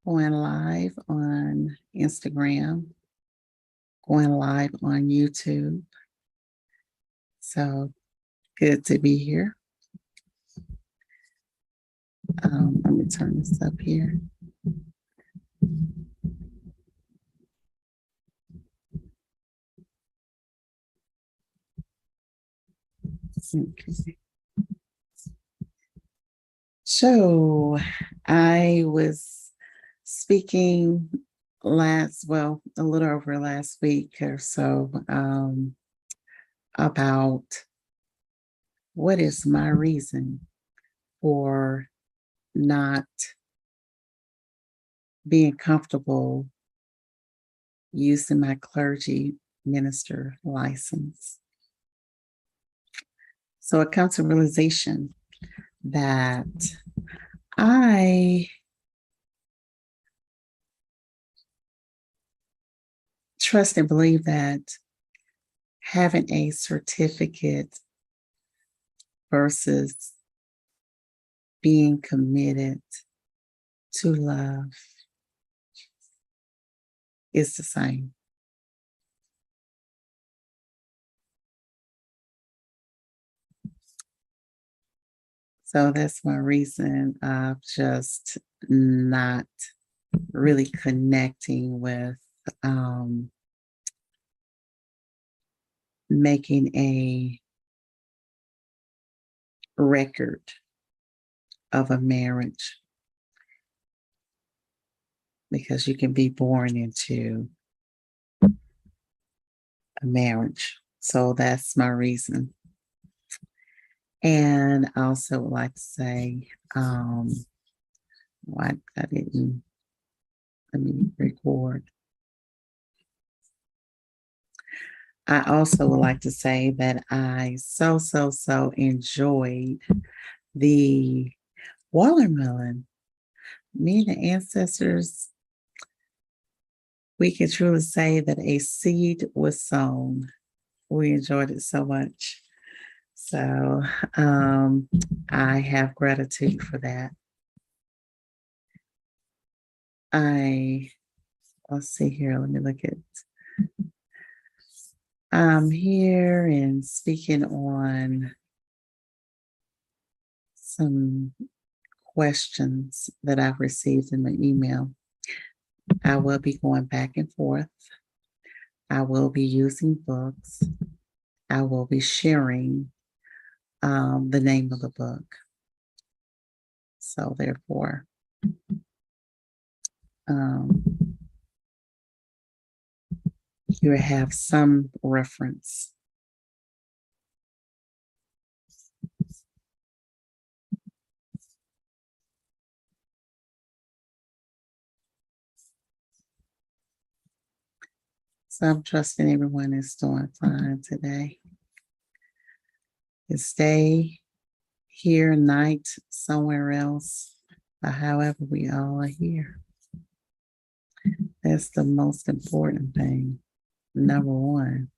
Going live on Instagram, going live on YouTube. So good to be here. Let me turn this up here. Okay. So I was speaking a little over last week or so, about what is my reason for not being comfortable using my clergy minister license. So it comes to realization that I trust and believe that having a certificate versus being committed to love is the same. So that's my reason of just not really connecting with making a record of a marriage, because you can be born into a marriage. So that's my reason. And I also would like to say, why I didn't let me record. I also would like to say that I so enjoyed the watermelon. Me and the ancestors, we can truly say that a seed was sown. We enjoyed it so much. So I have gratitude for that. Let's see here. Let me look at. I'm here and speaking on some questions that I've received in my email. I will be going back and forth. I will be using books. I will be sharing the name of the book. So therefore, you have some reference. So I'm trusting everyone is doing fine today. It's day here, night somewhere else, but however, we all are here. That's the most important thing. Number one.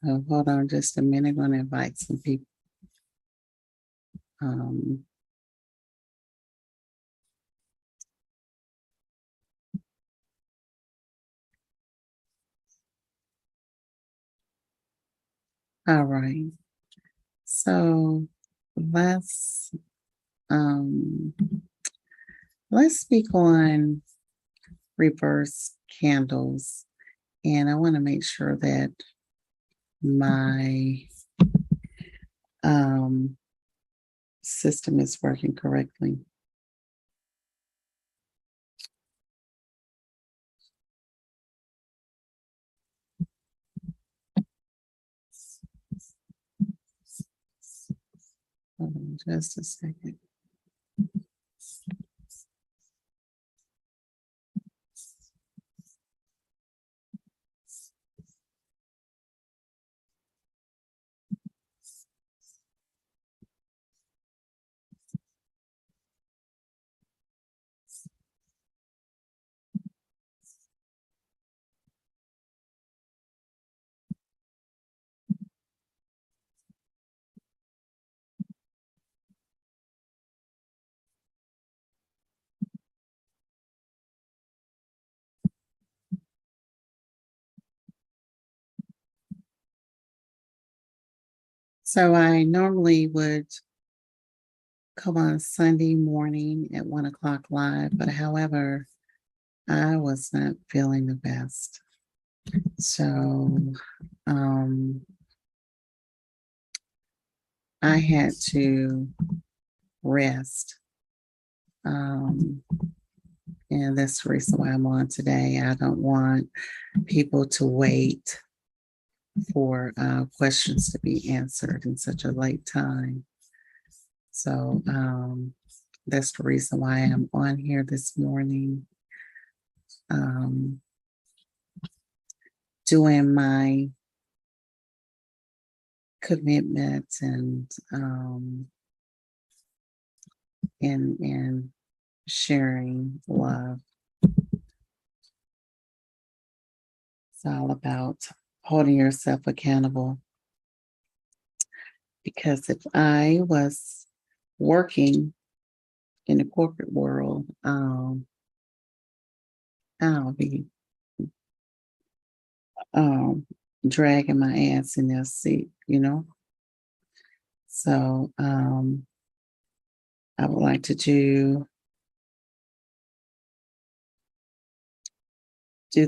So hold on just a minute. I'm going to invite some people. All right. So let's speak on reverse candles And I want to make sure that my system is working correctly. Hold on just a second. So I normally would come on Sunday morning at 1 o'clock live, but however, I was not feeling the best. So I had to rest. And that's the reason why I'm on today. I don't want people to wait for questions to be answered in such a late time. So that's the reason why I'm on here this morning, doing my commitments and sharing love. It's all about holding yourself accountable. Because if I was working in the corporate world, I'll be dragging my ass in their seat, you know? So I would like to do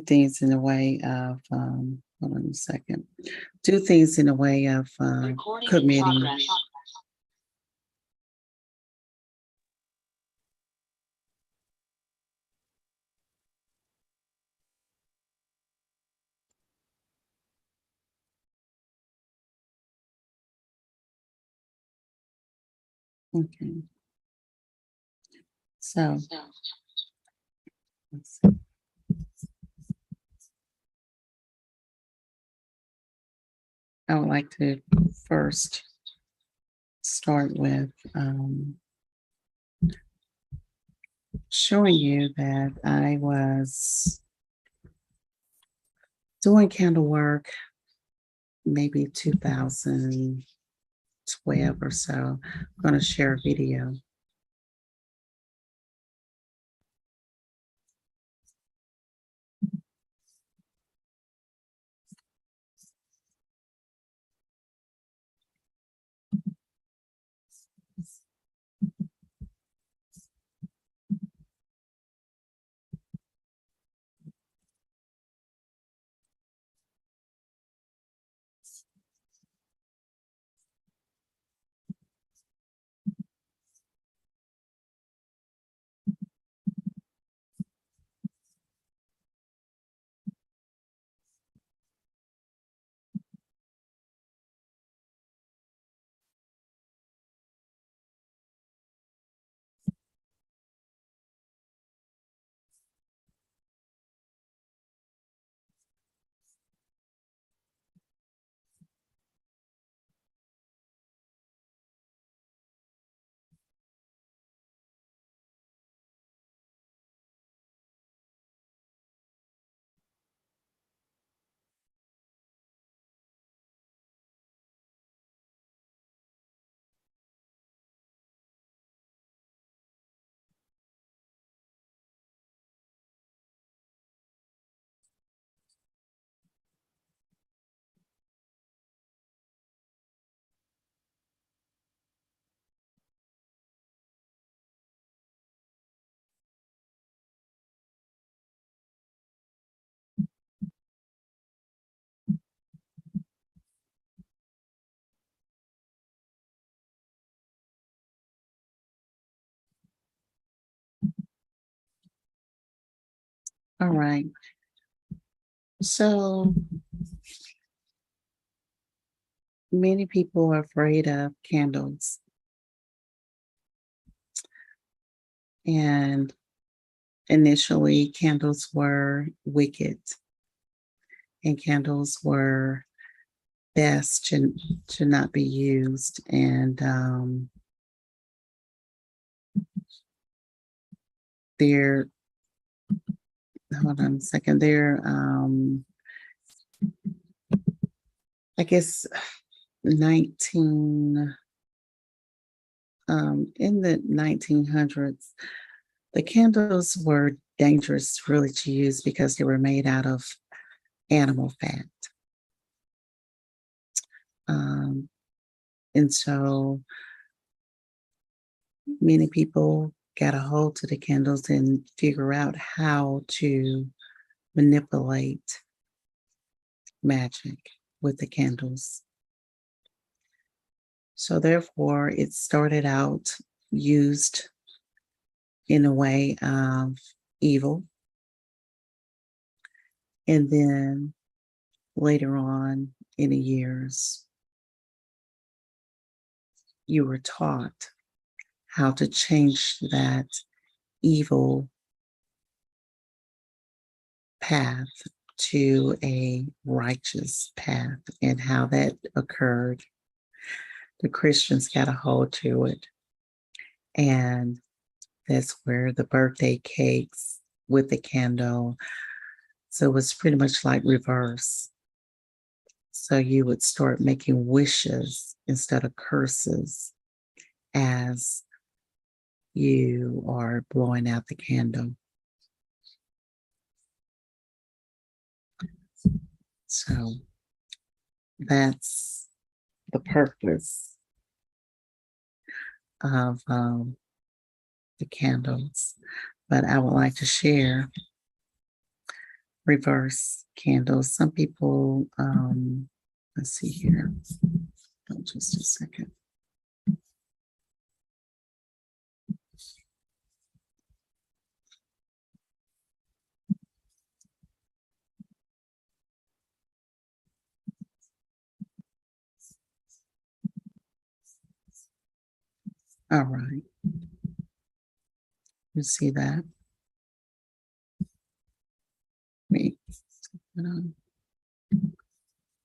things in a way of, hold on a second, do things in a way of committing. Okay. So let's see. I would like to first start with showing you that I was doing candle work maybe 2012 or so. I'm going to share a video. All right. So many people are afraid of candles, and initially candles were wicked, and candles were best to not be used. And they're hold on a second. They're I guess 19 in the 1900s, the candles were dangerous really to use because they were made out of animal fat. Um, and so many people got a hold to the candles and figure out how to manipulate magic with the candles. So therefore, it started out used in a way of evil. And then later on in the years, you were taught how to change that evil path to a righteous path. And how that occurred, the Christians got a hold to it. And that's where the birthday cakes with the candle. So it was pretty much like reverse. So you would start making wishes instead of curses as you are blowing out the candle. So that's the purpose of the candles. But I would like to share reverse candles. Some people, let's see here. Oh, just a second. All right. You see that? Wait.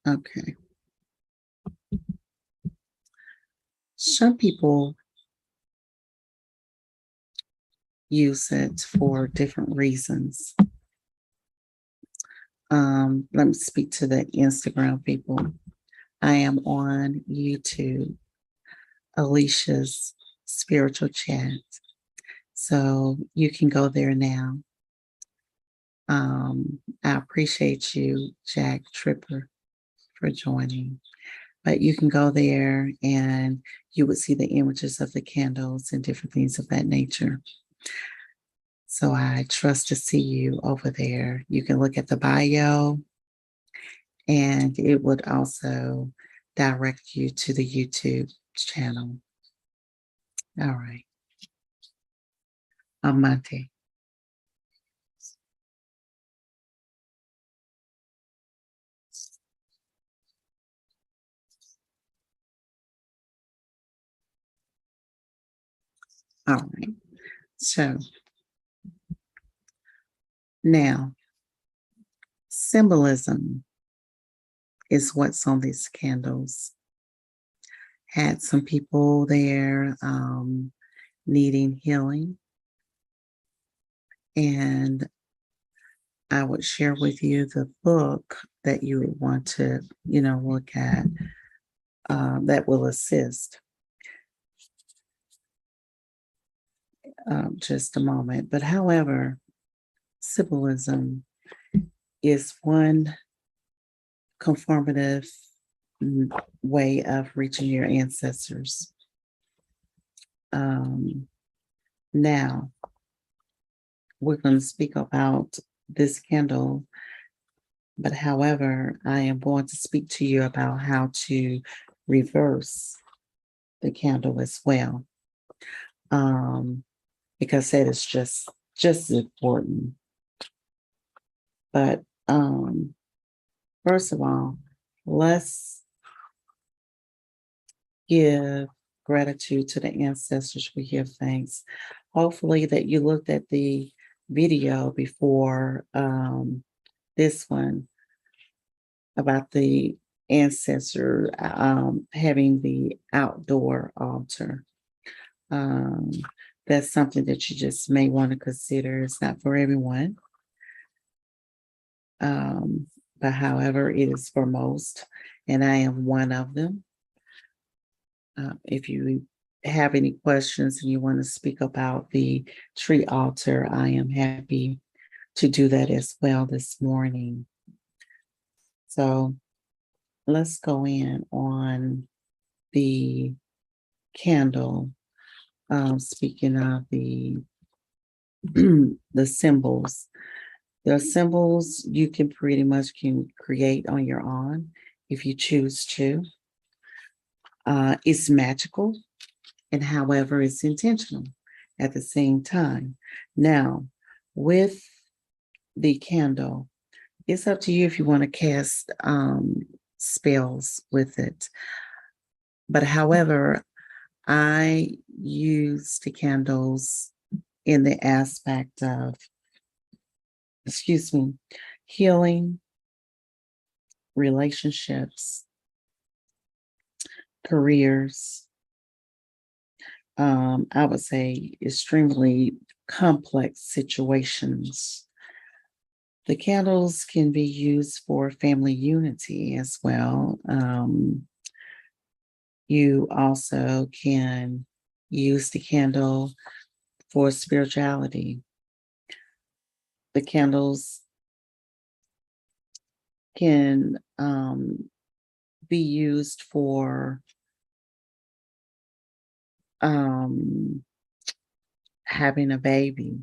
Okay. Some people use it for different reasons. Let me speak to the Instagram people. I am on YouTube, Alicia's Spiritual Chant. So you can go there now. I appreciate you, Jack Tripper, for joining. But you can go there and you would see the images of the candles and different things of that nature. So I trust to see you over there. You can look at the bio, and it would also direct you to the YouTube channel. All right. Amante. All right. So now, symbolism is what's on these candles. Had some people there needing healing. And I would share with you the book that you would want to, look at that will assist. Just a moment. But however, symbolism is one conformative way of reaching your ancestors. Now, we're going to speak about this candle, but however, I am going to speak to you about how to reverse the candle as well, because that is just as important. But first of all, let's give gratitude to the ancestors. We give thanks. Hopefully that you looked at the video before this one about the ancestor having the outdoor altar. Um, that's something that you just may want to consider. It's not for everyone. But however, it is for most, and I am one of them. If you have any questions and you want to speak about the tree altar, I am happy to do that as well this morning. So let's go in on the candle. Speaking of the the symbols, the symbols you can pretty much can create on your own if you choose to. It's magical, and however, it's intentional at the same time. Now, with the candle, it's up to you if you want to cast spells with it. But however, I use the candles in the aspect of, healing, relationships, careers. I would say extremely complex situations. The candles can be used for family unity as well. You also can use the candle for spirituality. The candles can be used for having a baby.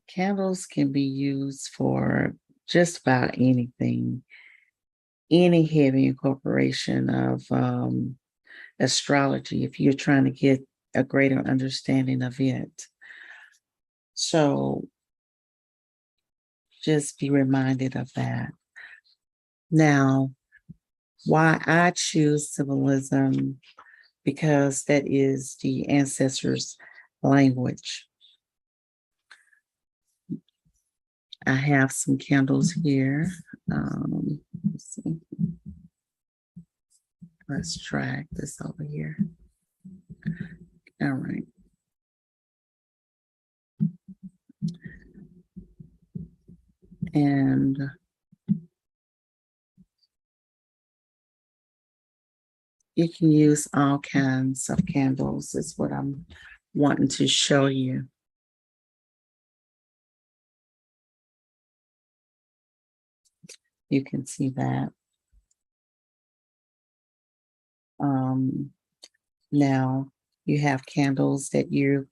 Candles can be used for just about anything, any heavy incorporation of astrology, if you're trying to get a greater understanding of it. So just be reminded of that. Now, why I choose symbolism, because that is the ancestors' language. I have some candles here. Let's see. Let's drag this over here. All right. And you can use all kinds of candles, is what I'm wanting to show you. You can see that. Now you have candles that you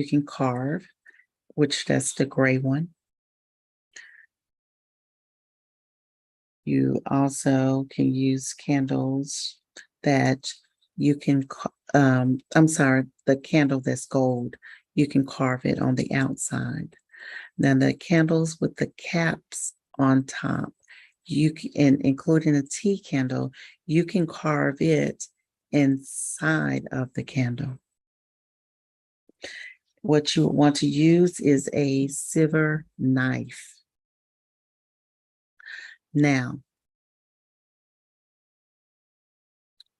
can carve, which that's the gray one. You also can use candles that you can, I'm sorry, the candle that's gold, you can carve it on the outside. Then the candles with the caps on top, you can, and including a tea candle, you can carve it inside of the candle. What you want to use is a silver knife. Now,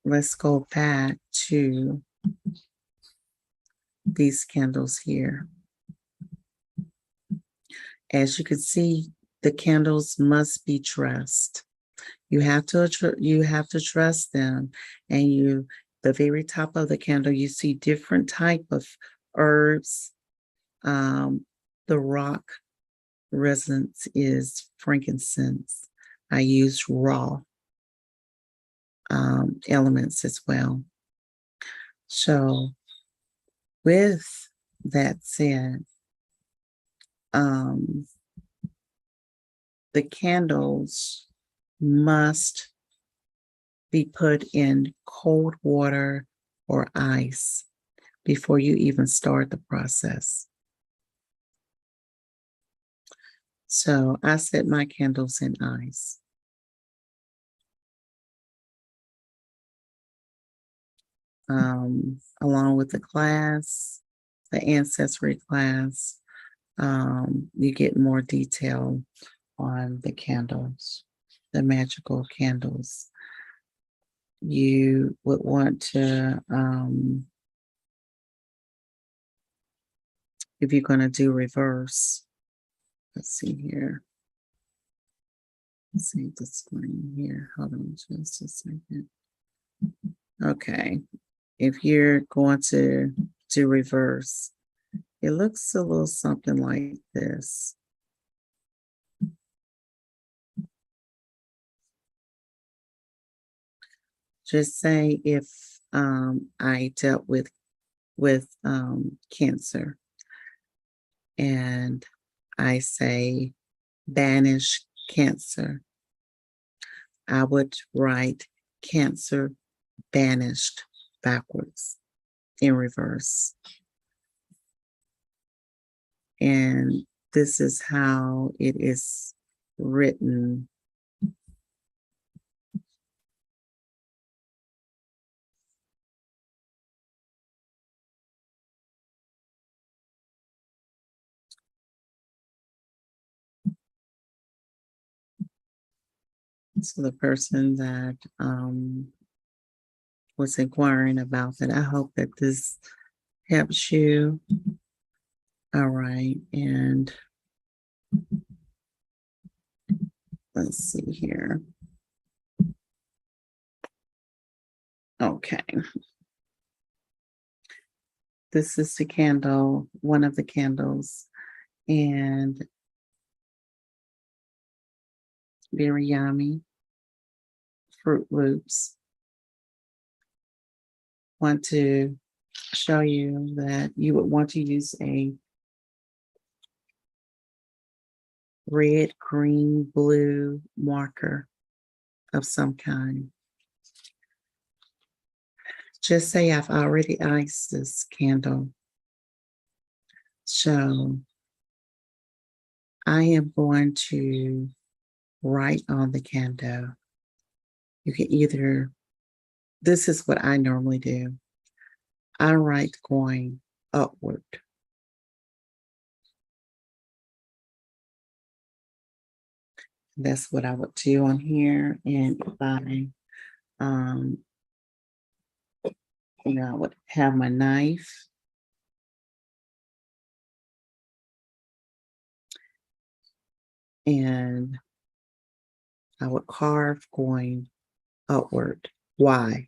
let's go back to these candles here. As you can see, the candles must be dressed. You have to dress them, and the very top of the candle, you see different type of herbs. The rock resonance is frankincense. I use raw elements as well. So with that said, the candles must be put in cold water or ice before you even start the process. So I set my candles in ice. Along with the class, the ancestry class, you get more detail on the candles, the magical candles. You would want to, if you're going to do reverse, let's see here. Let's see the screen here. Hold on just a second. Okay. If you're going to do reverse, it looks a little something like this. Just say if I dealt with cancer and I say banish cancer, I would write cancer banished backwards in reverse. And this is how it is written. So the person that was inquiring about that, I hope that this helps you. All right, and let's see here. Okay. This is the candle, one of the candles, and very yummy. Fruit Loops. Want to show you that you would want to use a red, green, blue marker of some kind. Just say I've already iced this candle. So I am going to write on the candle. You can either, this is what I normally do. I write going upward. That's what I would do on here. And if I, I would have my knife. And I would carve going upward. Why?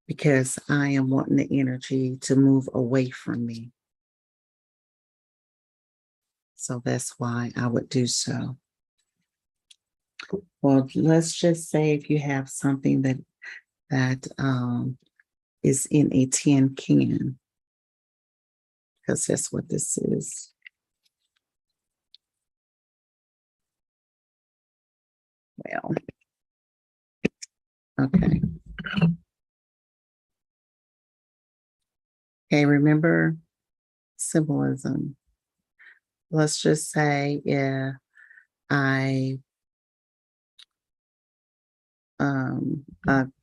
Because I am wanting the energy to move away from me. So that's why I would do so. Well, let's just say if you have something that is in a tin can, because that's what this is. Well, okay. Okay, remember symbolism. Let's just say if I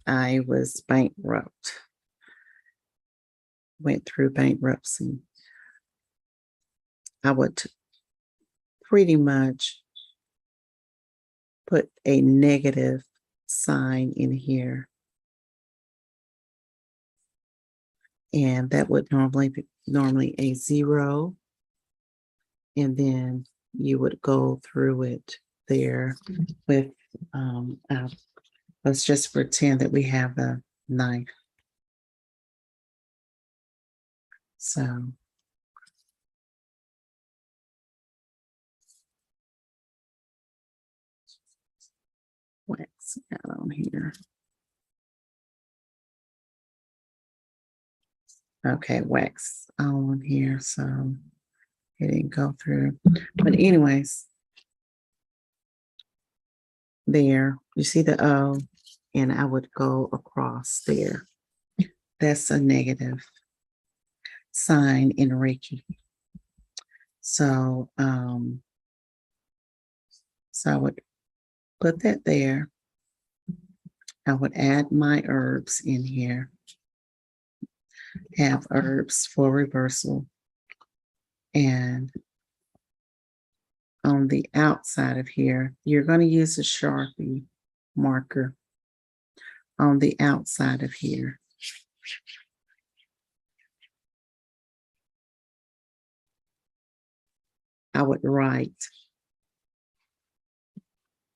I was bankrupt, went through bankruptcy. I would pretty much put a negative sign in here. And that would normally be a 0. And then you would go through it there with, let's just pretend that we have a knife. So wax out on here. Okay, wax on here, so it didn't go through. But anyways, there, you see the O, and I would go across there. That's a negative sign in Reiki. So So I would put that there. I would add my herbs in here. Have herbs for reversal. And on the outside of here, you're going to use a Sharpie marker on the outside of here. I would write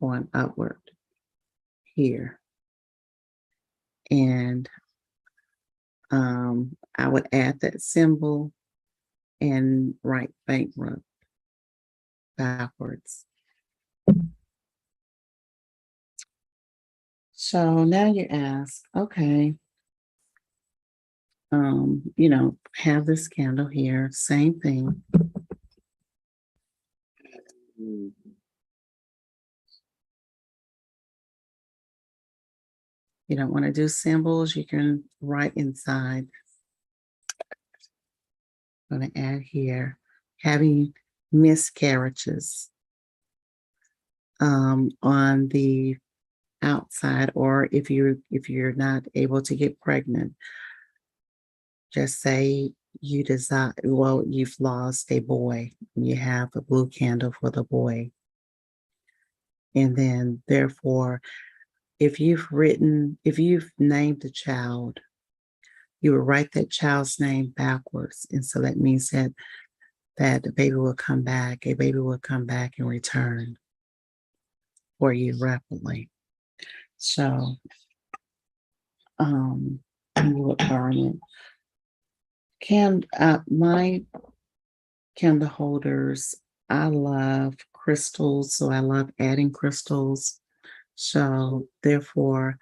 on upward here. And I would add that symbol and write bankrupt backwards. So now you ask, okay, have this candle here, same thing. You don't want to do symbols, you can write inside. I'm going to add here, having miscarriages on the outside, or if you're not able to get pregnant, just say you desire, well, you've lost a boy and you have a blue candle for the boy. And then therefore, if you've named the child, you would write that child's name backwards. And so that means that the baby will come back, a baby will come back and return for you rapidly. So you would burn it. My candle holders, I love crystals, so I love adding crystals. So therefore,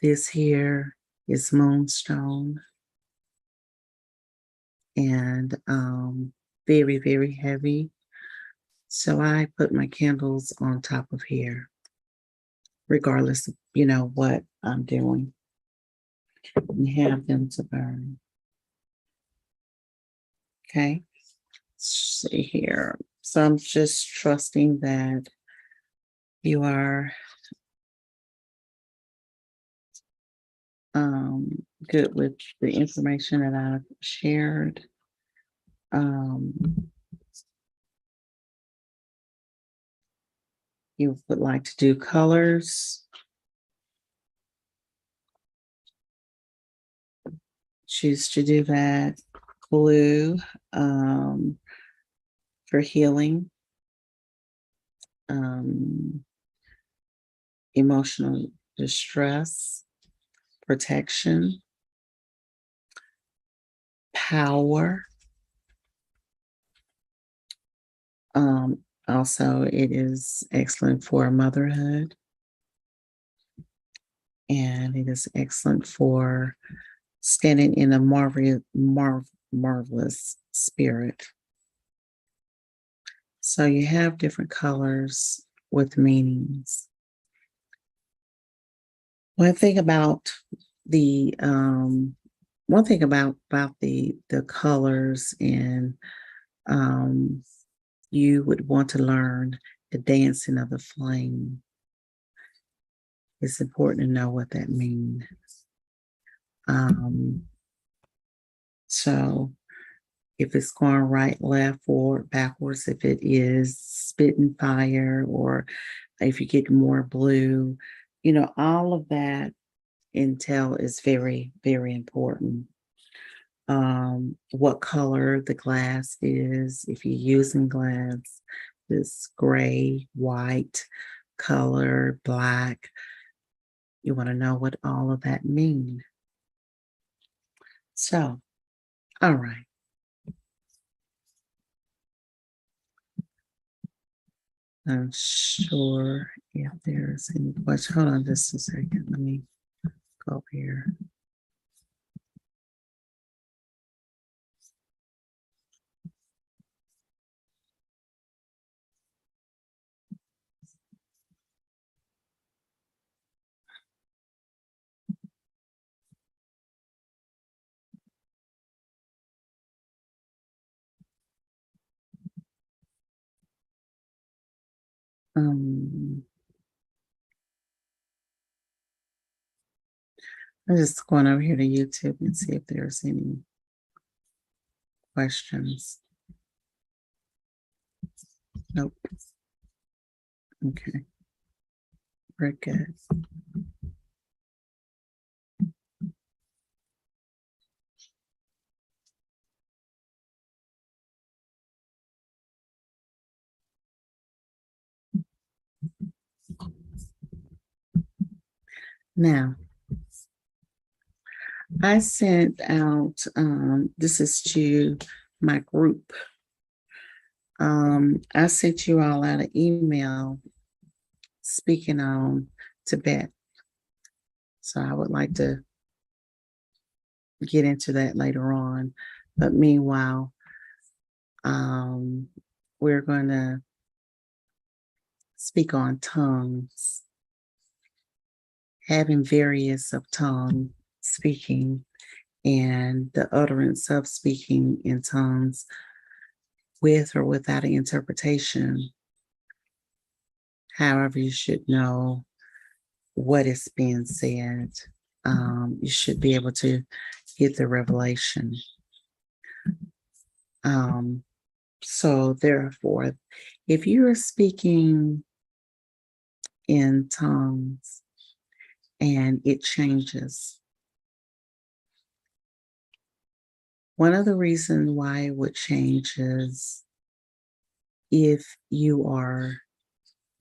this here is moonstone, and very, very heavy. So I put my candles on top of here, regardless of, what I'm doing, and have them to burn. Okay. Let's see here. So I'm just trusting that you are good with the information that I've shared. You would like to do colors, choose to do that. Blue for healing, emotional distress, protection, power. Also, it is excellent for motherhood, and it is excellent for standing in a marvelous spirit. So you have different colors with meanings. One thing about the the colors, and you would want to learn the dancing of the flame. It's important to know what that means. So if it's going right, left, forward, backwards, if it is spitting fire, or if you get more blue, all of that intel is very, very important. What color the glass is, if you're using glass, this gray, white color, black, you want to know what all of that means. So, all right. I'm sure if there's any question. Hold on just a second. Let me go up here. I'm just going over here to YouTube and see if there's any questions. Nope. Okay. We're good. Now, I sent out, this is to my group. I sent you all out an email speaking on Tibet. So I would like to get into that later on. But meanwhile, we're going to speak on tongues, having various of tongue speaking and the utterance of speaking in tongues with or without an interpretation. However, you should know what is being said. You should be able to get the revelation. So therefore, if you are speaking in tongues and it changes, one of the reasons why it would change is if you are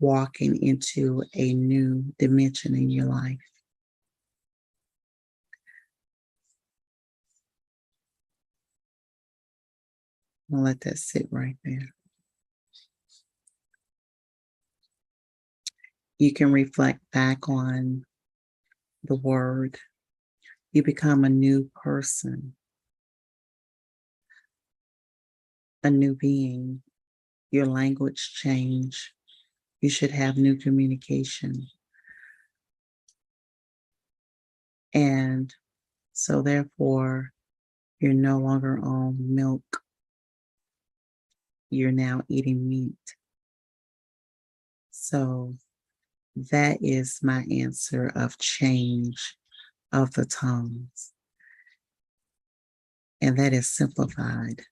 walking into a new dimension in your life. I'll let that sit right there. You can reflect back on the word. You become a new person, a new being. Your language change. You should have new communication. And so therefore, you're no longer on milk. You're now eating meat. So that is my answer of change of the tongues. And that is simplified.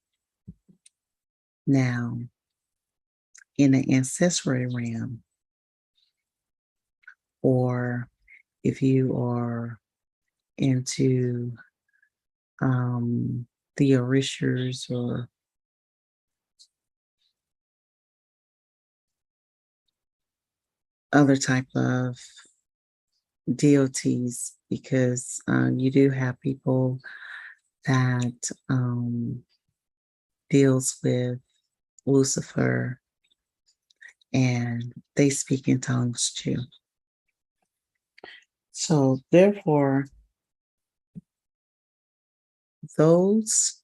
Now, in the ancestral realm, or if you are into the Orishas or other type of deities, because you do have people that deals with Lucifer and they speak in tongues too. So therefore, those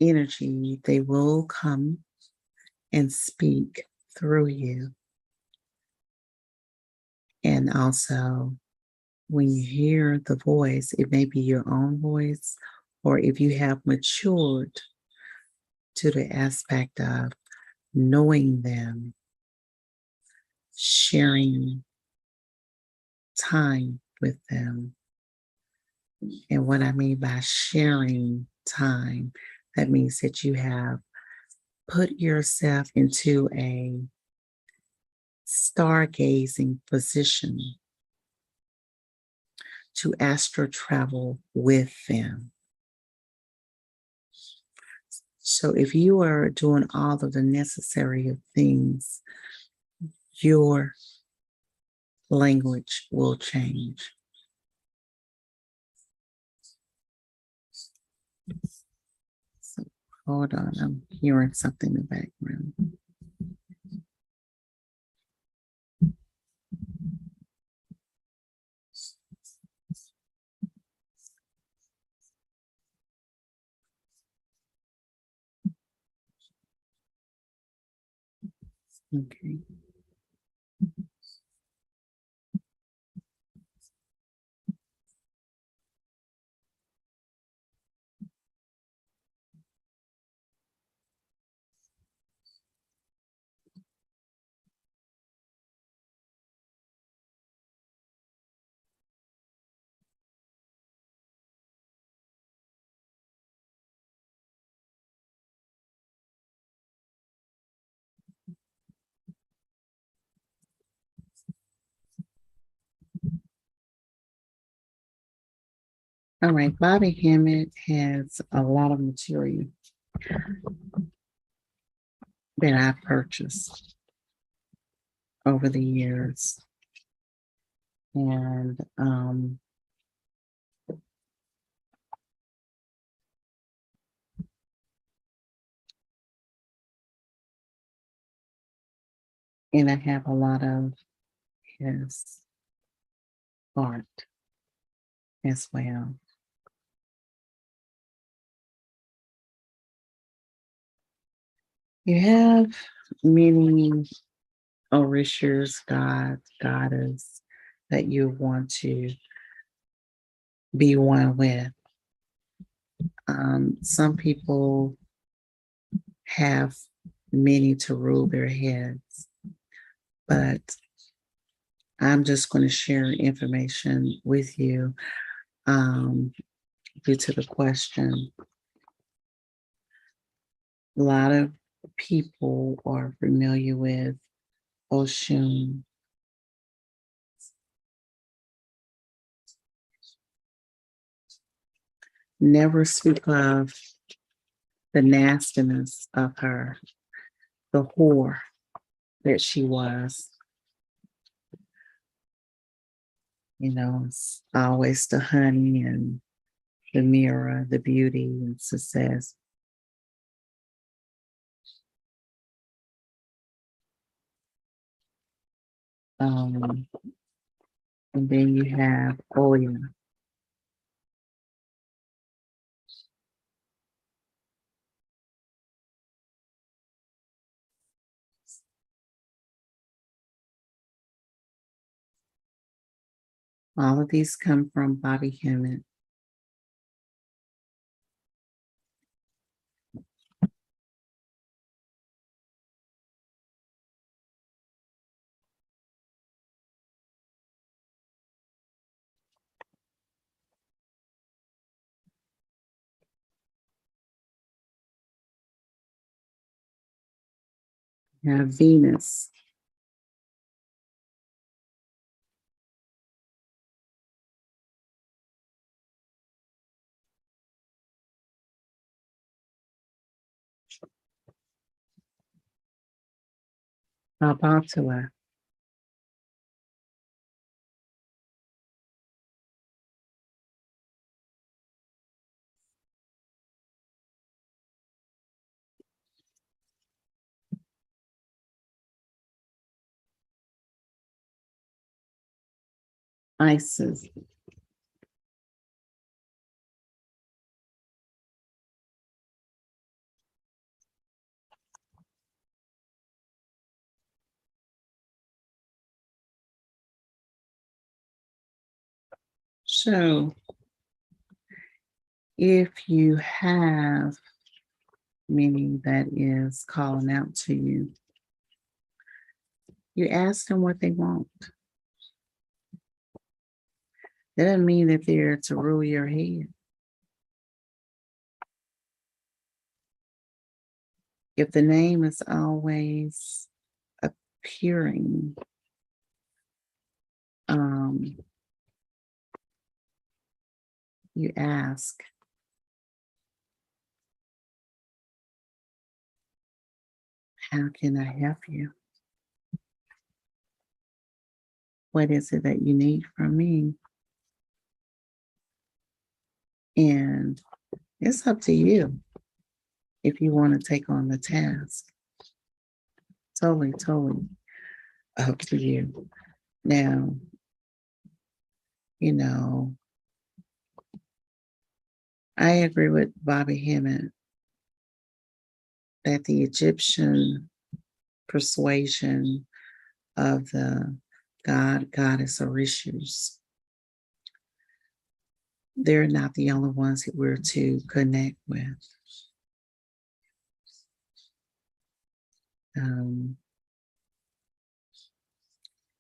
energy, they will come and speak through you. And also, when you hear the voice, it may be your own voice, or if you have matured to the aspect of knowing them, sharing time with them. And what I mean by sharing time, that means that you have put yourself into a stargazing position to astral travel with them. So if you are doing all of the necessary things, your language will change. So hold on, I'm hearing something in the background. Okay. All right, Bobby Hammett has a lot of material that I purchased over the years. And I have a lot of his art as well. You have many Orishas, gods, goddess that you want to be one with. Some people have many to rule their heads, but I'm just going to share information with you due to the question. A lot of people are familiar with Oshun. Never speak of the nastiness of her, the whore that she was. You know, it's always the honey and the mirror, the beauty and success. And then you have Oya. All of these come from Bobby Hemmett. You have Venus. Albatula. Isis. So if you have many that is calling out to you, you ask them what they want. That doesn't mean that they're to rule your head. If the name is always appearing, you ask, how can I help you? What is it that you need from me? And it's up to you if you want to take on the task. Totally, totally up to you. Now, you know, I agree with Bobby Hemmett that the Egyptian persuasion of the god, goddess Orishas, they're not the only ones that we're to connect with.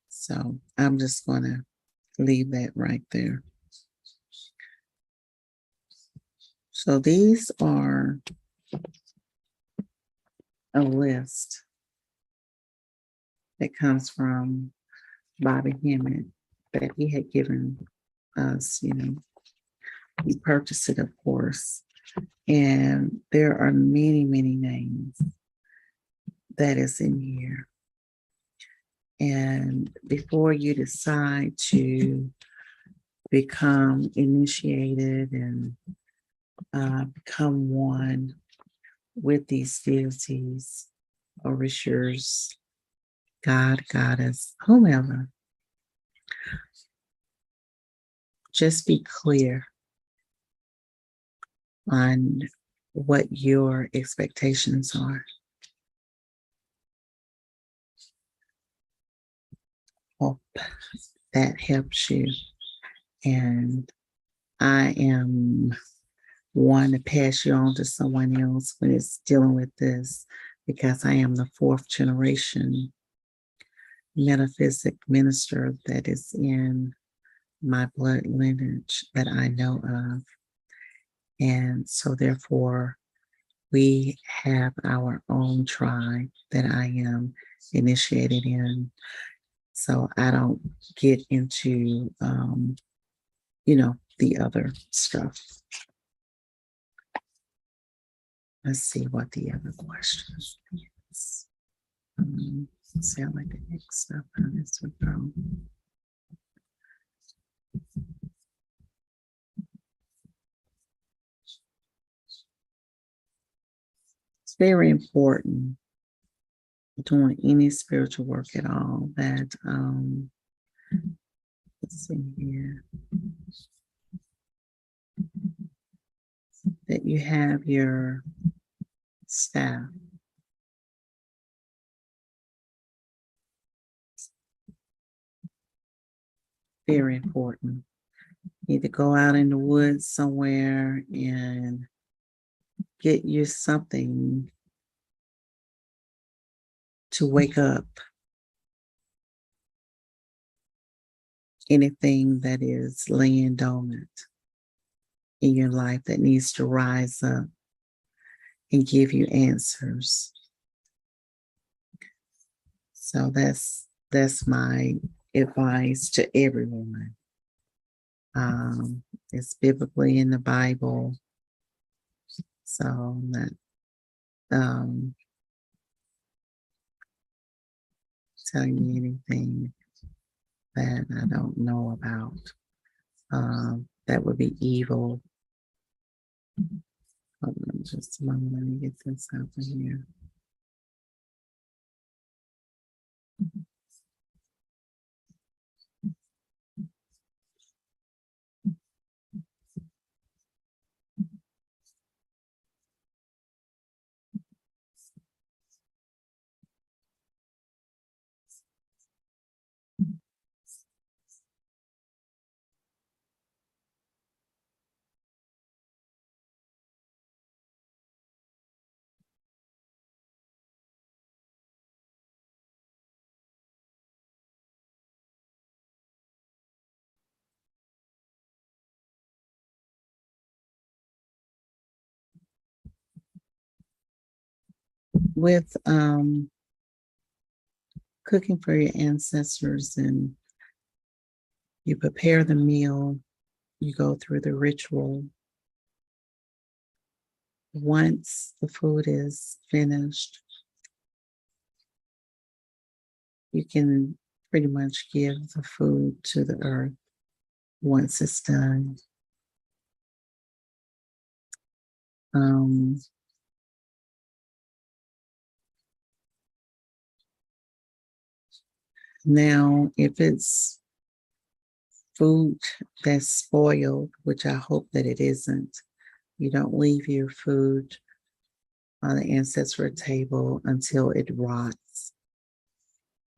So I'm just going to leave that right there. So these are a list that comes from Bobby Hemmett that he had given us, you know, You purchase it, of course. And there are many, many names that is in here. And before you decide to become initiated and become one with these deities, overseers, God, Goddess, whomever, just be clear on what your expectations are. Hope that helps you. And I am one to pass you on to someone else when it's dealing with this, because I am the fourth generation metaphysic minister that is in my blood lineage that I know of. And so therefore, we have our own tribe that I am initiated in. So I don't get into, the other stuff. Let's see what the other question is. Sound like the next stuff on this would go. It's very important doing any spiritual work at all that let's see here, that you have your staff very important. You need to go out in the woods somewhere and get you something to wake up anything that is laying dormant in your life that needs to rise up and give you answers. So that's my advice to everyone. It's biblically in the Bible, so I'm not telling you anything that I don't know about. That would be evil. Hold on just a moment, let me get this out of here. With cooking for your ancestors, and you prepare the meal, you go through the ritual. Once the food is finished, you can pretty much give the food to the earth once it's done. Now, if it's food that's spoiled, which I hope that it isn't, you don't leave your food on the ancestral table until it rots.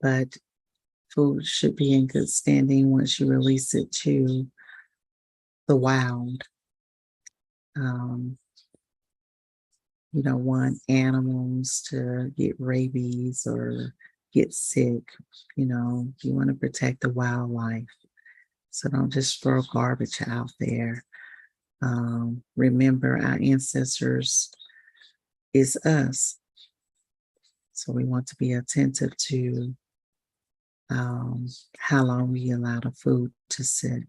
But food should be in good standing once you release it to the wild. You don't want animals to get rabies or get sick. You want to protect the wildlife. So don't just throw garbage out there. Remember, our ancestors is us. So we want to be attentive to how long we allow the food to sit.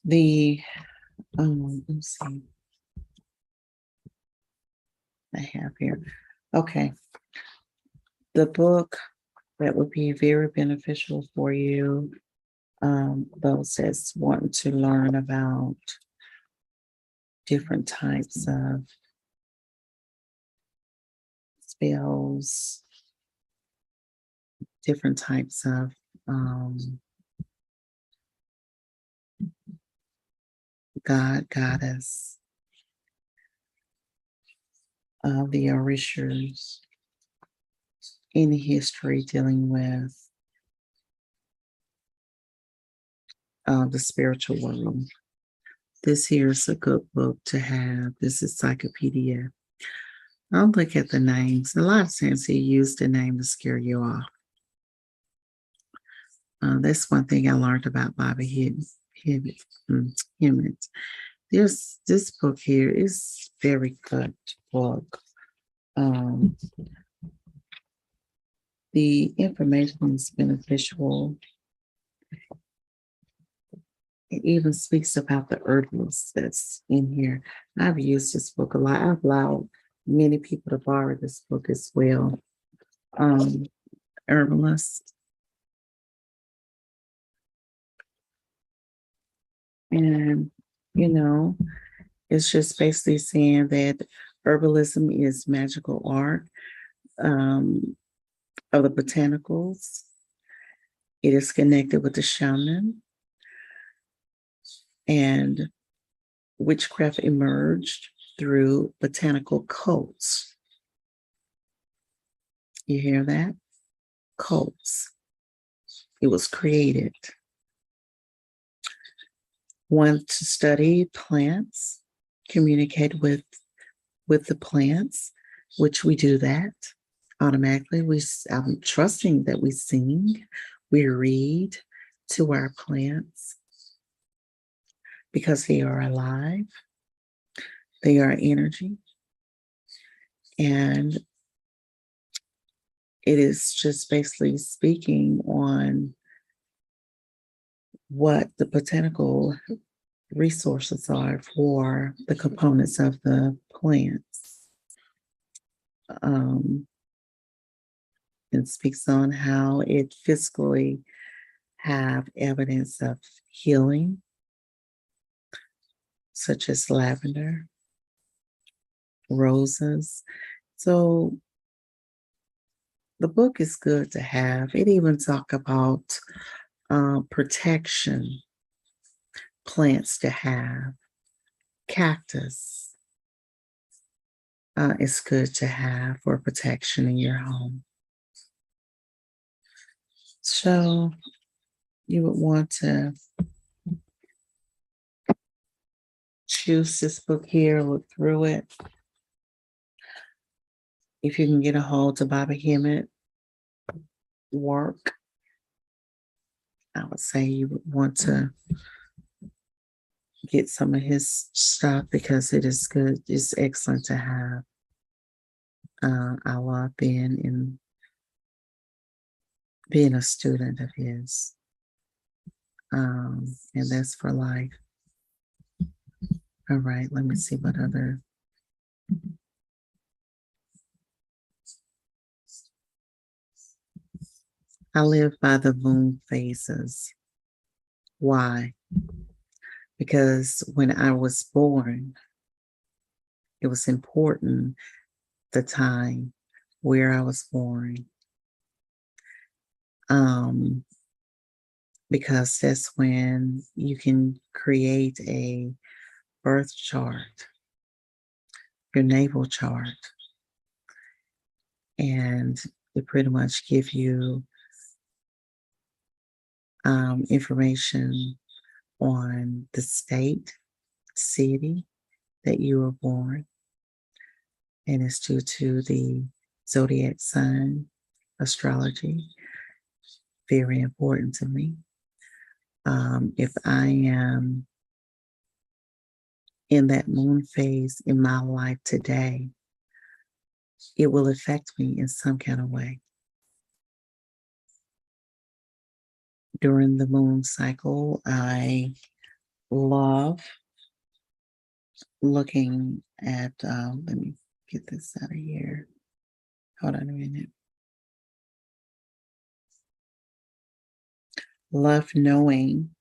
The let me see. I have here. Okay. The book that would be very beneficial for you, those that's wanting to learn about different types of spells, different types of God, goddess, the Orishas, in history dealing with the spiritual world. This here is a good book to have. This is Encyclopedia. I'll look at the names. A lot of times he used the name to scare you off. That's one thing I learned about Bobby Hemmett. This book here is very good book. The information is beneficial. It even speaks about the herbalists that's in here. I've used this book a lot. I've allowed many people to borrow this book as well. Herbalist. And, it's just basically saying that herbalism is magical art of the botanicals. It is connected with the shaman, and witchcraft emerged through botanical cults. You hear that? Cults. It was created. One to study plants, communicate with the plants, which we do that automatically. I'm trusting that we sing, we read to our plants because they are alive, they are energy, and it is just basically speaking on what the botanical resources are for the components of the plants. It speaks on how it physically have evidence of healing, such as lavender, roses. So the book is good to have. It even talk about protection plants to have. Cactus is good to have for protection in your home. So you would want to choose this book here, look through it. If you can get a hold of Bobby Hemmett work, I would say you would want to get some of his stuff because it is good. It's excellent to have. I love being a student of his. And that's for life. All right, let me see what other. I live by the moon phases. Why? Because when I was born, it was important the time where I was born. Because that's when you can create a birth chart, your natal chart, and it pretty much give you information on the state, city that you were born, and it's due to the zodiac sign astrology. Very important to me. If I am in that moon phase in my life today, it will affect me in some kind of way. During the moon cycle, I love looking at, let me get this out of here. Hold on a minute. Love knowing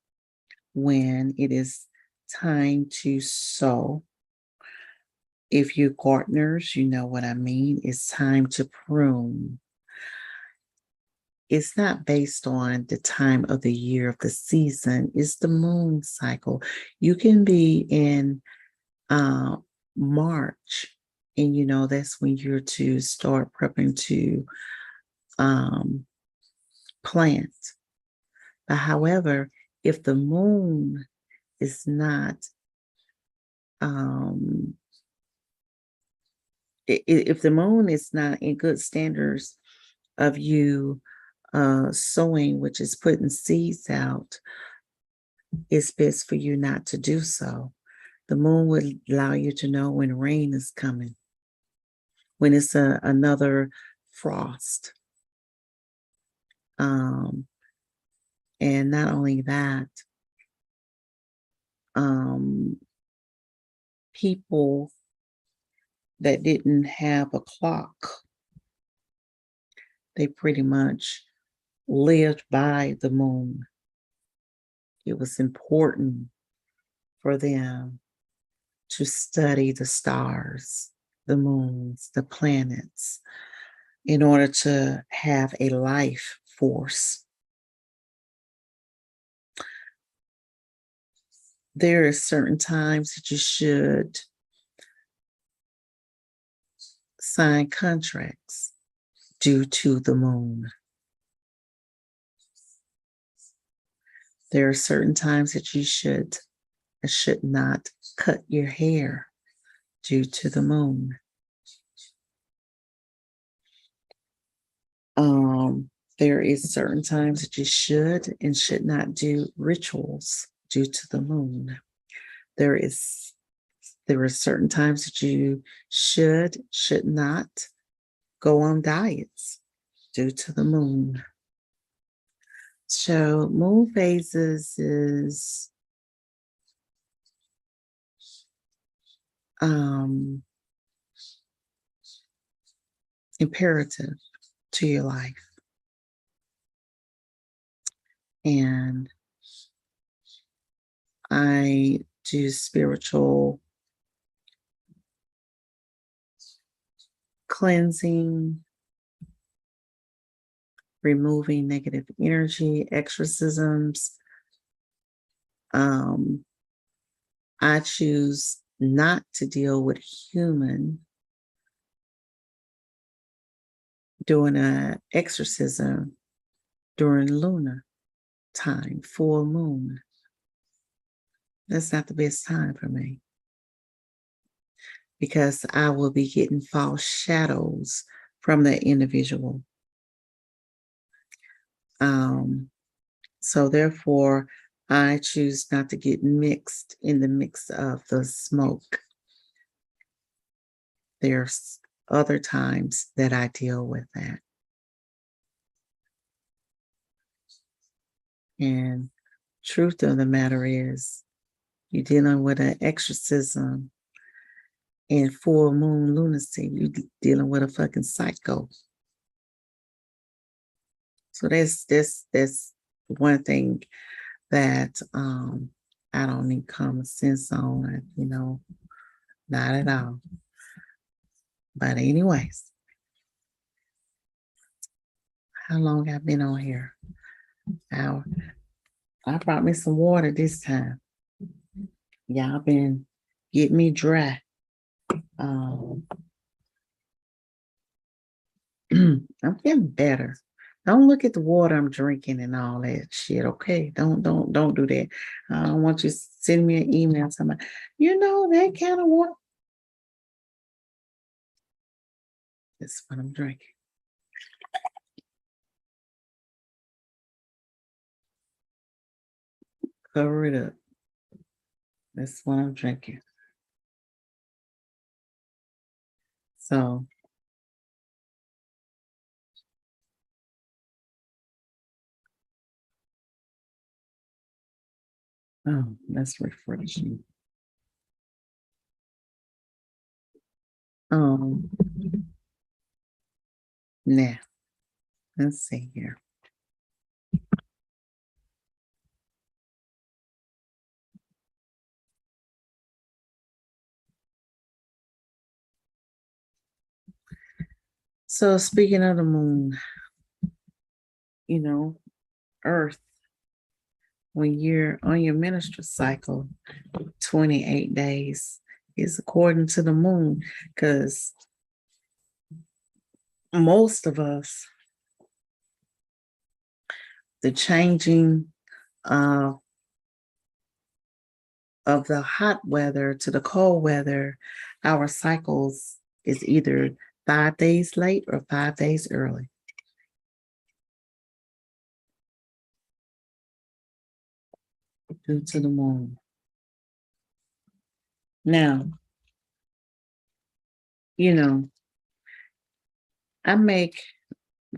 when it is time to sow. If you gardeners, you know what I mean. It's time to prune. It's not based on the time of the year of the season. It's the moon cycle. You can be in uh, March, and that's when you're to start prepping to um, plant. But however, if the moon is not, um, if the moon is not in good standards of you sowing, which is putting seeds out, it's best for you not to do so. The moon will allow you to know when rain is coming, when it's another frost. And not only that, um, people that didn't have a clock, they pretty much lived by the moon. It was important for them to study the stars, the moons, the planets, in order to have a life force. There are certain times that you should sign contracts due to the moon. There are certain times that you should not cut your hair due to the moon. There is certain times that you should and should not do rituals due to the moon. There are certain times that you should not go on diets due to the moon. So moon phases is imperative to your life. And I do spiritual cleansing, removing negative energy, exorcisms. I choose not to deal with human doing an exorcism during lunar time, full moon. That's not the best time for me, because I will be getting false shadows from that individual. So therefore, I choose not to get mixed in the mix of the smoke. There's other times that I deal with that. And truth of the matter is, you're dealing with an exorcism in full moon lunacy. You're dealing with a fucking psycho. So that's one thing that I don't need common sense on, not at all. But anyways, how long I've been on here? Hour. I brought me some water this time. Y'all been getting me dry. I'm getting better. Don't look at the water I'm drinking and all that shit, okay? Don't do that. I don't want you to send me an email talking about, that kind of water. That's what I'm drinking. Cover it up. That's what I'm drinking. So Oh, that's refreshing. Um, now, let's see here. So speaking of the moon, you know, Earth, when you're on your menstrual cycle, 28 days is according to the moon, because most of us, the changing uh, of the hot weather to the cold weather, our cycles is either 5 days late or 5 days early due to the moon. Now, you know, I make,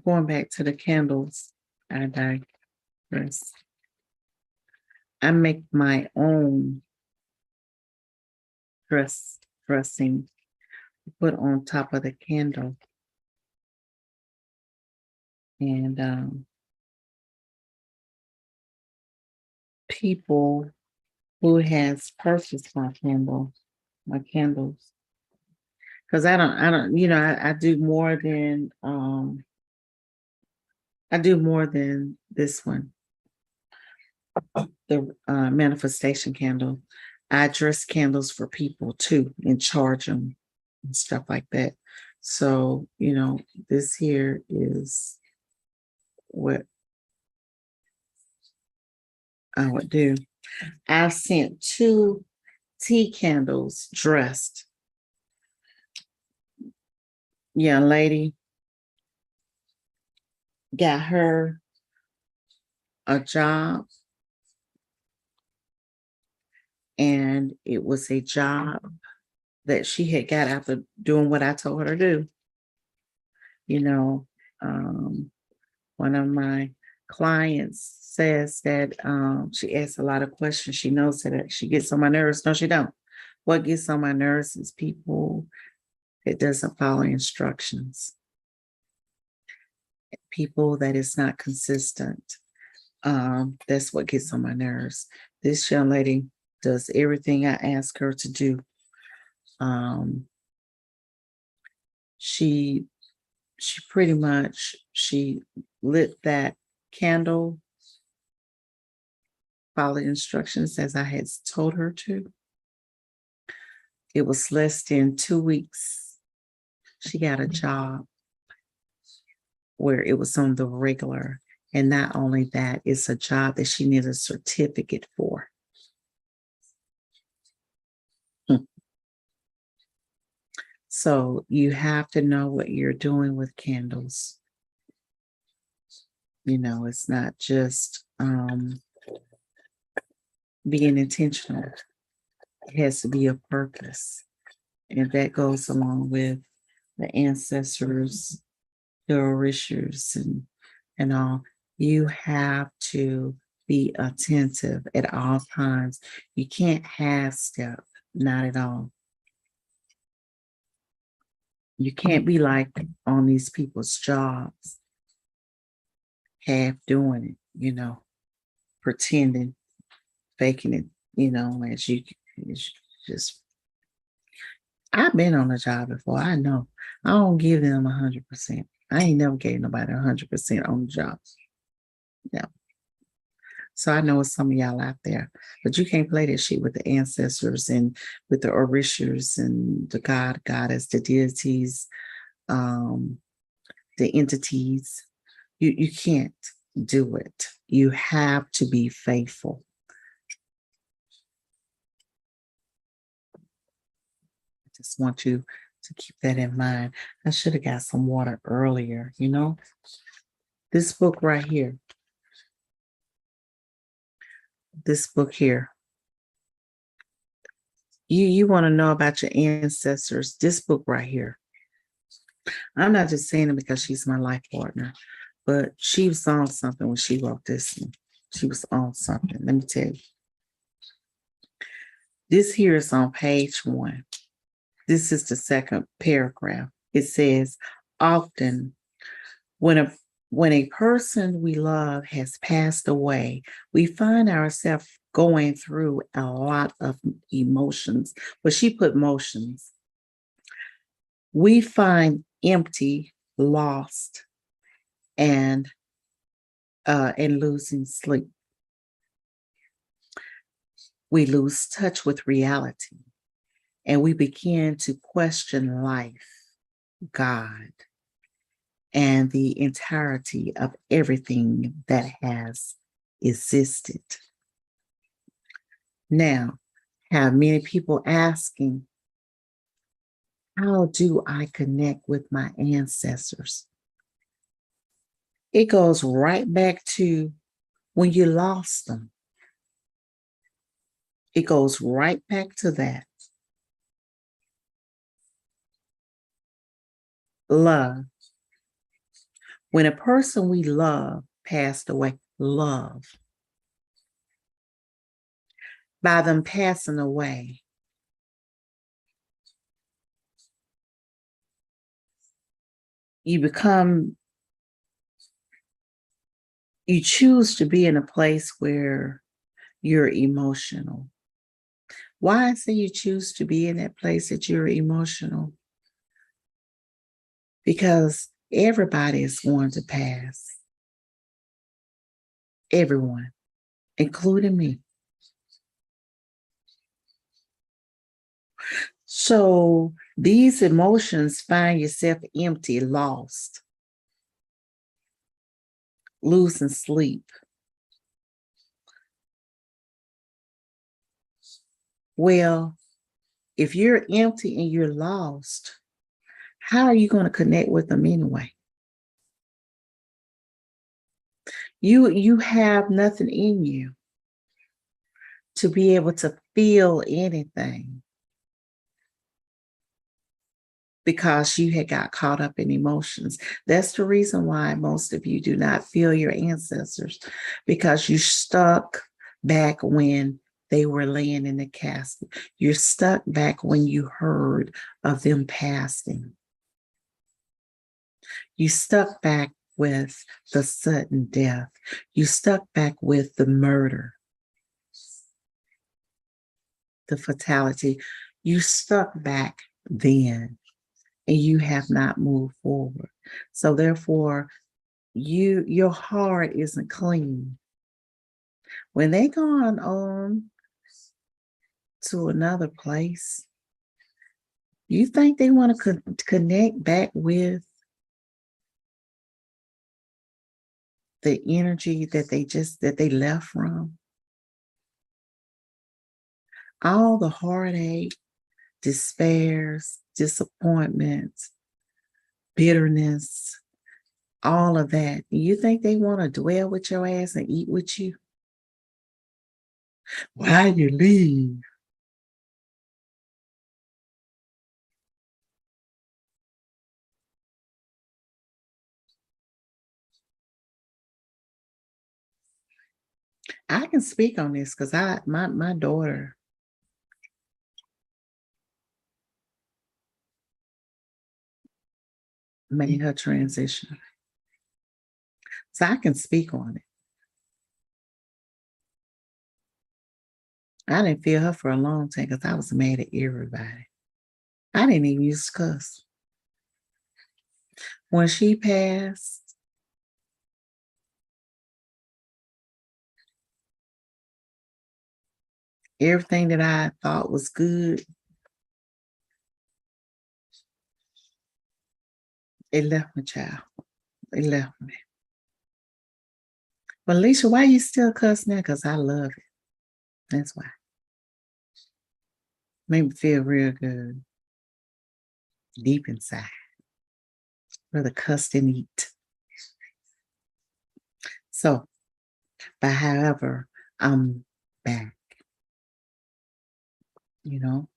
going back to the candles, I digress. I make my own dressing to put on top of the candle. And people who has purchased my candles, because I don't, I do more than this one, the manifestation candle. I dress candles for people too and charge them and stuff like that. So, this here is what I would do. I've sent 2 tea candles dressed. Young lady got her a job, and it was a job that she had got after doing what I told her to do. You know, one of my clients says that she asks a lot of questions. She knows that she gets on my nerves. No, she don't. What gets on my nerves is people that doesn't follow instructions, people that is not consistent. That's what gets on my nerves. This young lady does everything I ask her to do. She pretty much, she lit that candle, followed instructions as I had told her to. It was less than 2 weeks. She got a job where it was on the regular. And not only that, it's a job that she needs a certificate for. So you have to know what you're doing with candles. It's not just being intentional. It has to be a purpose. And that goes along with the ancestors, the orishas, and all. You have to be attentive at all times. You can't half step, not at all. You can't be like on these people's jobs, half doing it, pretending, faking it, as you just. I've been on a job before. I know. I don't give them 100%. I ain't never gave nobody 100% on the job. Yeah. So I know it's some of y'all out there, but you can't play that shit with the ancestors and with the orishas and the goddess, the deities, the entities. You can't do it. You have to be faithful. I just want you to keep that in mind. I should have got some water earlier, This book right here. This book here. You want to know about your ancestors, this book right here. I'm not just saying it because she's my life partner, but she was on something when she wrote this one. She was on something. Let me tell you. This here is on page 1. This is the second paragraph. It says, often when a person we love has passed away, we find ourselves going through a lot of emotions. But she put motions. We find empty, lost, and losing sleep. We lose touch with reality, and we begin to question life, God, and the entirety of everything that has existed. Now, have many people asking, how do I connect with my ancestors? It goes right back to when you lost them. It goes right back to that. Love. When a person we love passed away, love. By them passing away, you choose to be in a place where you're emotional. Why I say you choose to be in that place that you're emotional? Because everybody is going to pass. Everyone, including me. So these emotions find yourself empty, lost, losing sleep. Well, if you're empty and you're lost, how are you going to connect with them anyway? You have nothing in you to be able to feel anything because you had got caught up in emotions. That's the reason why most of you do not feel your ancestors, because you stuck back when they were laying in the casket. You're stuck back when you heard of them passing. You stuck back with the sudden death. You stuck back with the murder, the fatality. You stuck back then and you have not moved forward. So therefore, your heart isn't clean. When they gone on to another place, you think they want to connect back with the energy that they left from? All the heartache, despairs, disappointments, bitterness, all of that. You think they want to dwell with your ass and eat with you? Why you leave? I can speak on this because my daughter made her transition. So I can speak on it. I didn't feel her for a long time because I was mad at everybody. I didn't even use to cuss. When she passed, everything that I thought was good, it left me, child. It left me. But Alicia, why you still cuss now? Because I love it. That's why. Made me feel real good. Deep inside. Rather cuss than eat. So, but however, I'm back. You know,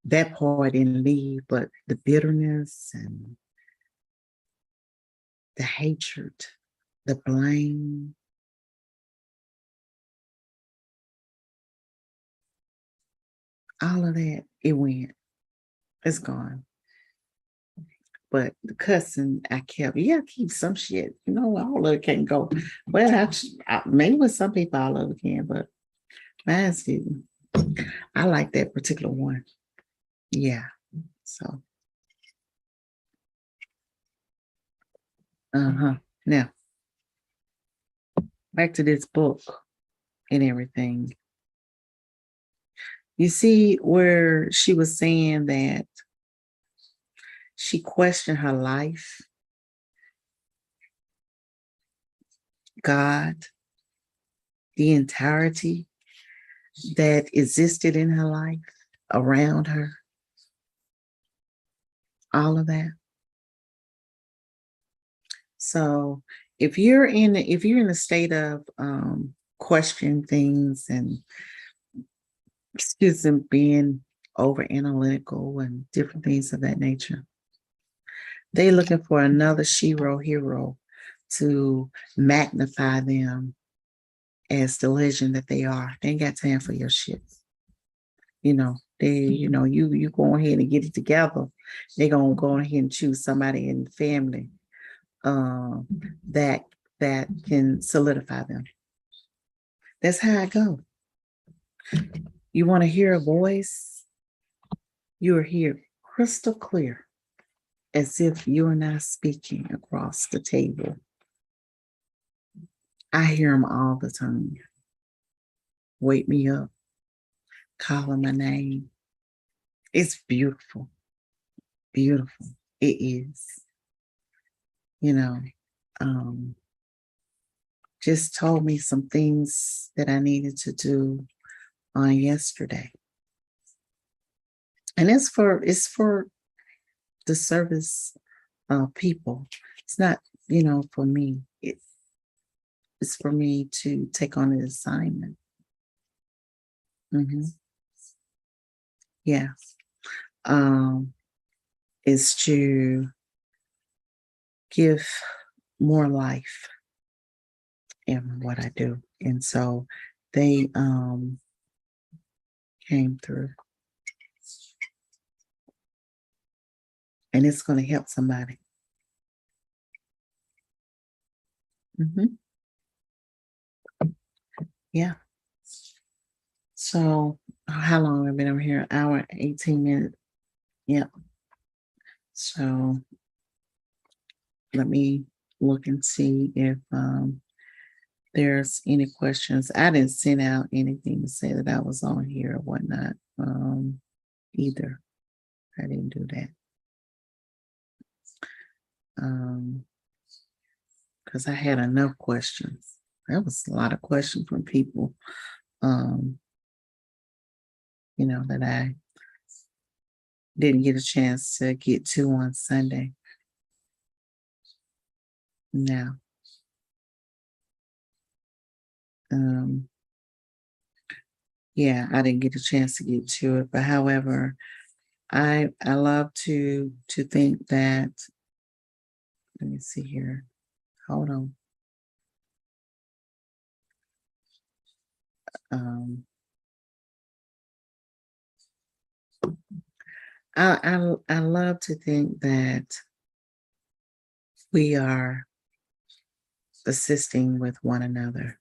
that part didn't leave, but the bitterness and the hatred, the blame, all of that, it went. It's gone. But the cussing, I kept. Yeah, keep some shit. All of it can't go. Well, maybe with some people, all of it can, but mine's didn't. I like that particular one. Yeah. So, now back to this book and everything. You see where she was saying that she questioned her life, God, the entirety that existed in her life, around her, all of that. So if you're in a state of questioning things and excuse them being over analytical and different things of that nature, they're looking for another shero hero to magnify them as the legend that they are. They ain't got time for your shit. You go ahead and get it together. They're gonna go ahead and choose somebody in the family that can solidify them. That's how I go. You want to hear a voice? You are here crystal clear, as if you and I speaking across the table. I hear them all the time. Wake me up, calling my name. It's beautiful. Beautiful. It is. Just told me some things that I needed to do on yesterday. And it's for the service people. It's not, for me. It's for me to take on an assignment. Yeah. Is to give more life in what I do. And so they came through. And it's going to help somebody. Yeah. So how long have I been over here? An hour, 18 minutes. Yep. So let me look and see if there's any questions. I didn't send out anything to say that I was on here or whatnot either. I didn't do that. Because I had enough questions. That was a lot of questions from people, that I didn't get a chance to get to on Sunday. Now, yeah, I didn't get a chance to get to it, but however, I love to think that. Let me see here. Hold on. I love to think that we are assisting with one another.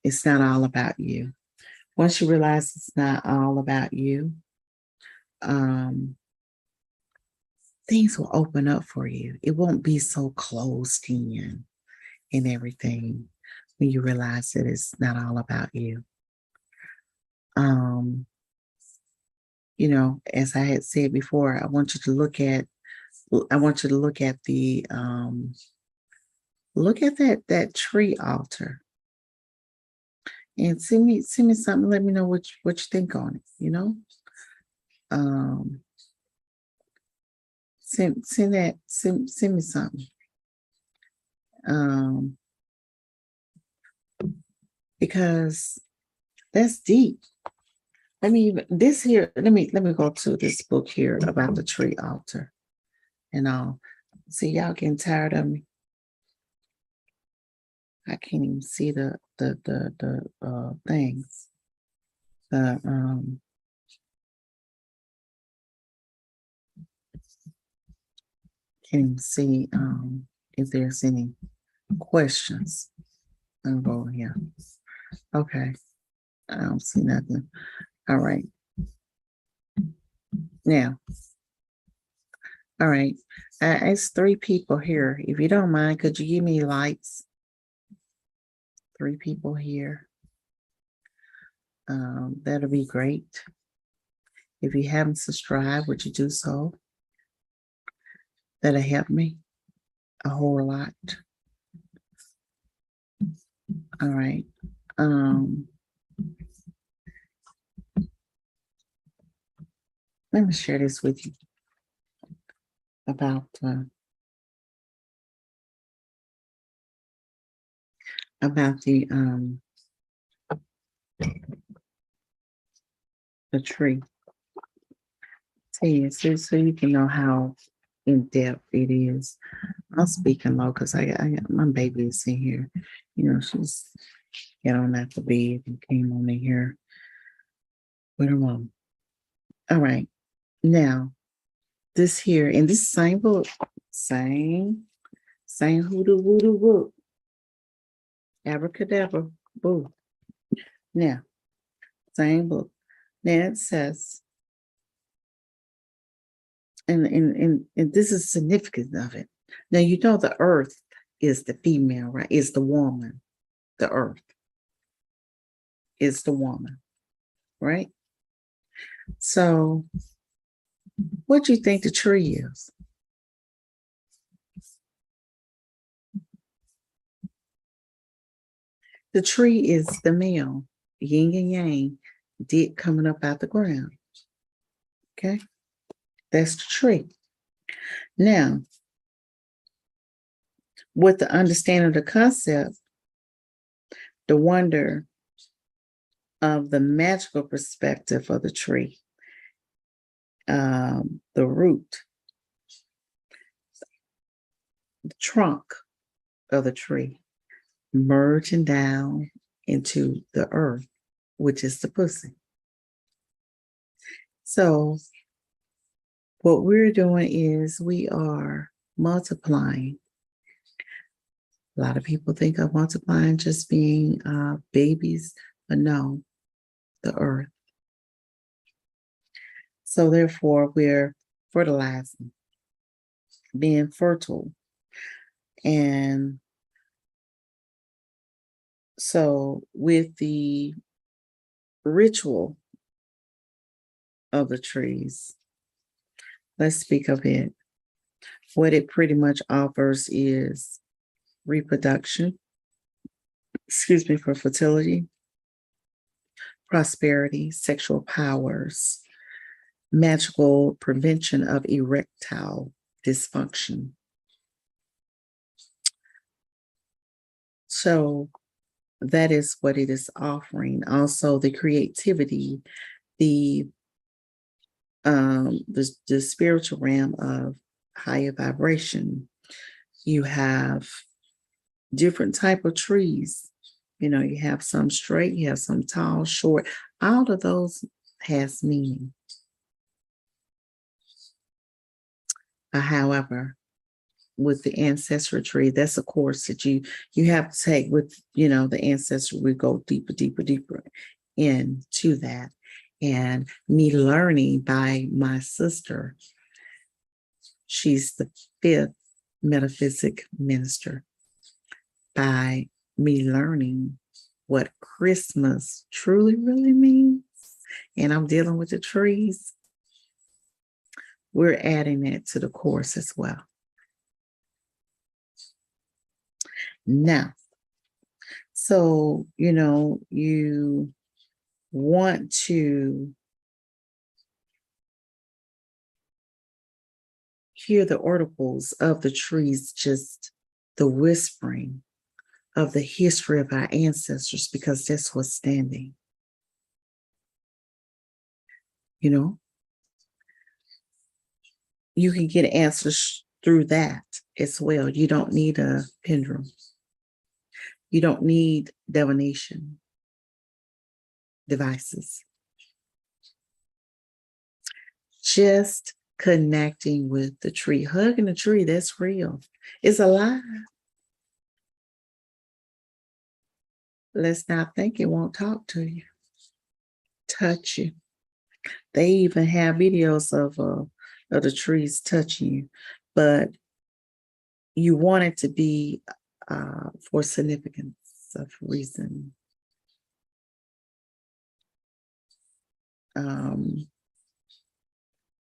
It's not all about you. Once you realize it's not all about you, things will open up for you. It won't be so closed in and everything when you realize that it's not all about you. As I had said before, I want you to look at the look at that tree altar and send me something. Let me know what you think on it. Send me something. Because that's deep. Let me go to this book here about the tree altar and all. See, y'all getting tired of me. I can't even see the things. the can't even see if there's any questions. I'll go here. Okay. I don't see nothing. All right. Now, all right. It's 3 people here. If you don't mind, could you give me lights? 3 people here. That'll be great. If you haven't subscribed, would you do so? That'll help me a whole lot. All right. Let me share this with you about the tree. So you can know how in depth it is. I'm speaking low because I got my baby is in here. You know, she's get on at the bed and came on in here with her mom. All right. Now, this here in this same book, same hoodoo voodoo book. Abracadabra, boo. Now, same book. Now it says, and this is significant of it. Now you know the earth is the female, right? Is the woman. The earth is the woman, right? So what do you think the tree is? The tree is the male, yin and yang, dick coming up out the ground. Okay, that's the tree. Now, with the understanding of the concept, the wonder of the magical perspective of the tree, the root, the trunk of the tree, merging down into the earth, which is the pussy. So what we're doing is we are multiplying. A lot of people think of multiplying just being babies, but no, the earth. So therefore, we're fertilizing, being fertile. And so with the ritual of the trees, let's speak of it. What it pretty much offers is reproduction, for fertility, prosperity, sexual powers, magical prevention of erectile dysfunction. So that is what it is offering. Also, the creativity, the spiritual realm of higher vibration. You have different type of trees. You know, you have some straight, you have some tall, short. All of those has meaning. However, with the ancestral tree, that's a course that you have to take with, you know, the ancestry. We go deeper into that. And me learning by my sister, she's the 5th metaphysic minister. By me learning what Christmas truly, really means, and I'm dealing with the trees, we're adding that to the course as well. Now, so, you know, you want to hear the oracles of the trees, just the whispering of the history of our ancestors, because that's what's standing. You know, you can get answers through that as well. You don't need a pendulum. You don't need divination devices. just connecting with the tree, hugging the tree, that's real. It's alive. Let's not think it won't talk to you, touch you. They even have videos of the trees touching you, but you want it to be for significance of reason.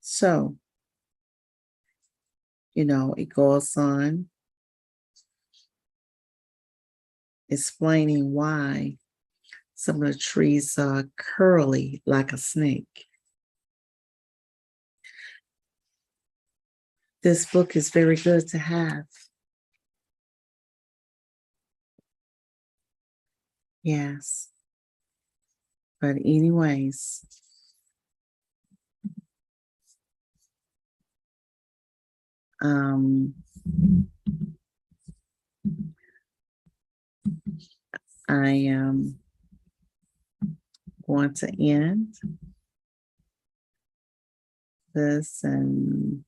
So, it goes on explaining why some of the trees are curly like a snake. This book is very good to have. Yes. But anyways, I am going to end this and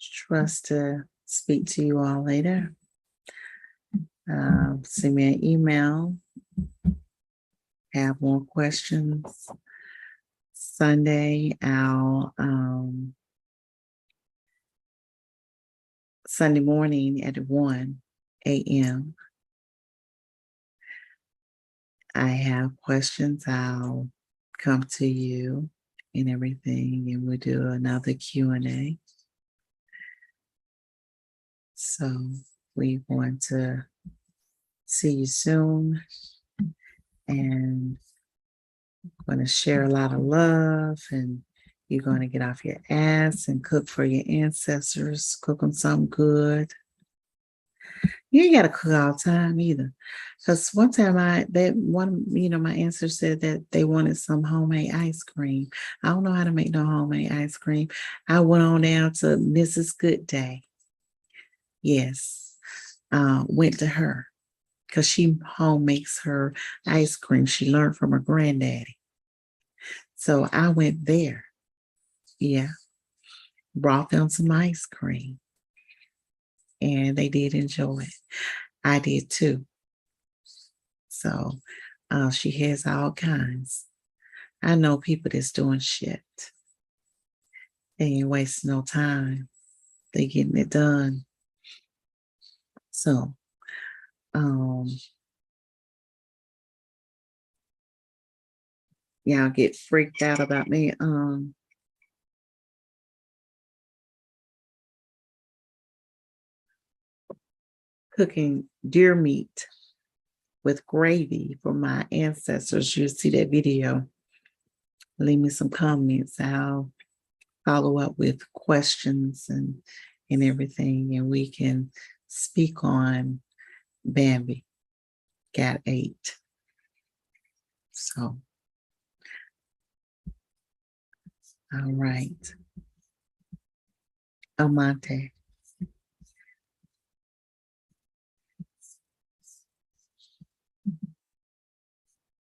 trust to speak to you all later. Send me an email. Have more questions. Sunday morning at 1 a.m. I have questions. I'll come to you and everything, and we'll do another Q&A. So we want to see you soon, and I'm going to share a lot of love, and you're going to get off your ass and cook for your ancestors, cook them something good. You ain't got to cook all the time either. Because one time my ancestors said that they wanted some homemade ice cream. I don't know how to make no homemade ice cream. I went on down to Mrs. Goodday. Yes. Went to her because she home makes her ice cream. She learned from her granddaddy. So I went there. Yeah. Brought them some ice cream. And they did enjoy it. I did too. So she has all kinds. I know people that's doing shit. They ain't wasting no time. They getting it done. So y'all get freaked out about me cooking deer meat with gravy for my ancestors. You'll see that video. Leave me some comments. I'll follow up with questions and everything, and we can speak on Bambi got 8. So, all right. Amante.